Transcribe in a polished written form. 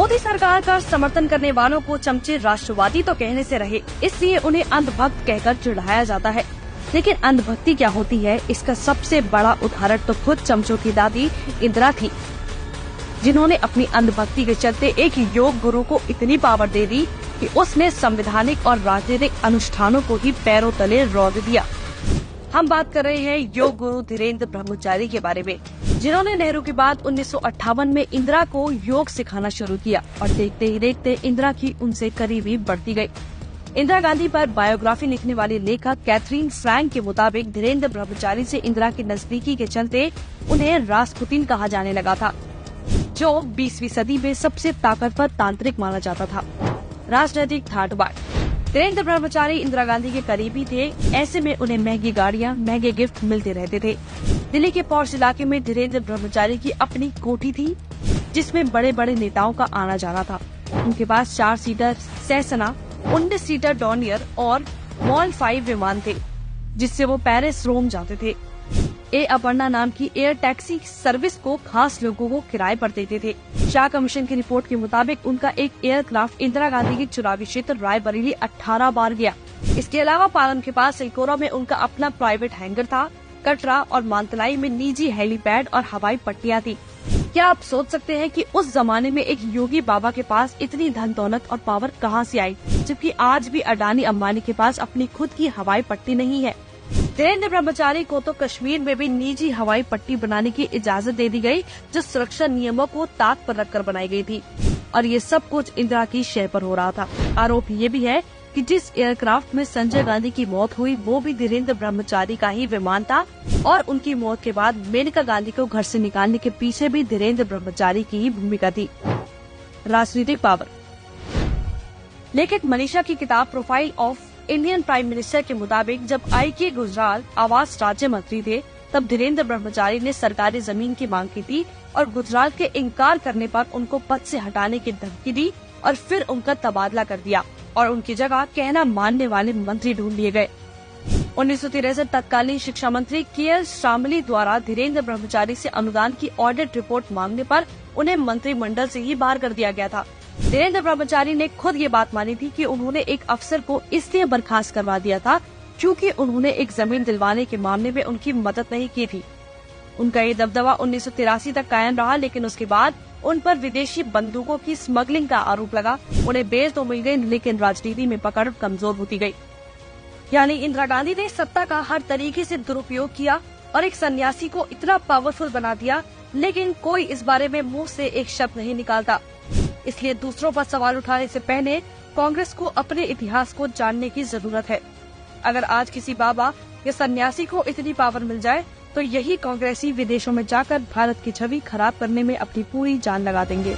मोदी सरकार का समर्थन करने वालों को चमचे राष्ट्रवादी तो कहने से रहे, इसलिए उन्हें अंधभक्त कहकर चिढ़ाया जाता है। लेकिन अंधभक्ति क्या होती है, इसका सबसे बड़ा उदाहरण तो खुद चमचों की दादी इंदिरा थी, जिन्होंने अपनी अंधभक्ति के चलते एक योग गुरु को इतनी पावर दे दी कि उसने संवैधानिक और राजनीतिक अनुष्ठानों को ही पैरों तले रौंद दिया। हम बात कर रहे हैं योग गुरु धीरेन्द्र ब्रह्मचारी के बारे में, जिन्होंने नेहरू के बाद 1958 में इंदिरा को योग सिखाना शुरू किया और देखते ही देखते इंदिरा की उनसे करीबी बढ़ती गई। इंदिरा गांधी पर बायोग्राफी लिखने वाली लेखक कैथरीन फ्रैंक के मुताबिक धीरेन्द्र ब्रह्मचारी से इंदिरा की नजदीकी के चलते उन्हें रासपुतीन कहा जाने लगा था, जो 20वीं सदी में सबसे ताकतवर तांत्रिक माना जाता था। राजनीतिक ठाटबाट। धीरेन्द्र ब्रह्मचारी इंदिरा गांधी के करीबी थे, ऐसे में उन्हें महंगी गाड़ियां, महंगे गिफ्ट मिलते रहते थे। दिल्ली के पॉश इलाके में धीरेन्द्र ब्रह्मचारी की अपनी कोठी थी, जिसमें बड़े बड़े नेताओं का आना जाना था। उनके पास 4 सीटर सेसना, 19 सीटर डॉनियर और मॉल 5 विमान थे, जिससे वो पेरिस, रोम जाते थे। अपर्णा नाम की एयर टैक्सी सर्विस को खास लोगों को किराए पर देते थे। शाह कमीशन की रिपोर्ट के मुताबिक उनका एक एयरक्राफ्ट इंदिरा गांधी के चुनावी क्षेत्र रायबरेली 18 बार गया। इसके अलावा पालन के पास सिलकोरा में उनका अपना प्राइवेट हैंगर था। कटरा और मानतलाई में निजी हेलीपैड और हवाई पट्टियां थी। क्या आप सोच सकते हैं कि उस जमाने में एक योगी बाबा के पास इतनी धन दौलत और पावर कहां से आई, जबकि आज भी अडानी अंबानी के पास अपनी खुद की हवाई पट्टी नहीं है। धीरेन्द्र ब्रह्मचारी को तो कश्मीर में भी निजी हवाई पट्टी बनाने की इजाजत दे दी गई, जो सुरक्षा नियमों को ताक पर रखकर बनाई गई थी, और ये सब कुछ इंदिरा की शय पर हो रहा था। आरोप ये भी है कि जिस एयरक्राफ्ट में संजय गांधी की मौत हुई वो भी धीरेन्द्र ब्रह्मचारी का ही विमान था, और उनकी मौत के बाद मेनका गांधी को घर से निकालने के पीछे भी धीरेन्द्र ब्रह्मचारी की ही भूमिका थी। राजनीतिक पावर। लेखक मनीषा की किताब profile of Indian prime minister के मुताबिक जब आई.के. गुजराल आवास राज्य मंत्री थे, तब धीरेन्द्र ब्रह्मचारी ने सरकारी जमीन की मांग की थी और गुजराल के इनकार करने पर उनको पद से हटाने की धमकी दी और फिर उनका तबादला कर दिया और उनकी जगह कहना मानने वाले मंत्री ढूंढ लिए गए। 1963 तत्कालीन शिक्षा मंत्री के.एल. शामली द्वारा धीरेन्द्र ब्रह्मचारी से अनुदान की ऑडिट रिपोर्ट मांगने पर उन्हें मंत्रिमंडल से ही बाहर कर दिया गया था। धीरेन्द्र ब्रह्मचारी ने खुद ये बात मानी थी कि उन्होंने एक अफसर को इसलिए बर्खास्त करवा दिया था क्योंकि उन्होंने एक जमीन दिलवाने के मामले में उनकी मदद नहीं की थी। उनका ये दबदबा 1983 तक कायम रहा, लेकिन उसके बाद उन पर विदेशी बंदूकों की स्मगलिंग का आरोप लगा। उन्हें बेल तो मिल गई, लेकिन राजनीति में पकड़ कमजोर होती गई। यानी इंदिरा गांधी ने सत्ता का हर तरीके से दुरुपयोग किया और एक सन्यासी को इतना पावरफुल बना दिया, लेकिन कोई इस बारे में मुंह से एक शब्द नहीं निकालता। इसलिए दूसरों पर सवाल उठाने से पहले कांग्रेस को अपने इतिहास को जानने की जरूरत है। अगर आज किसी बाबा या सन्यासी को इतनी पावर मिल जाए, तो यही कांग्रेसी विदेशों में जाकर भारत की छवि खराब करने में अपनी पूरी जान लगा देंगे।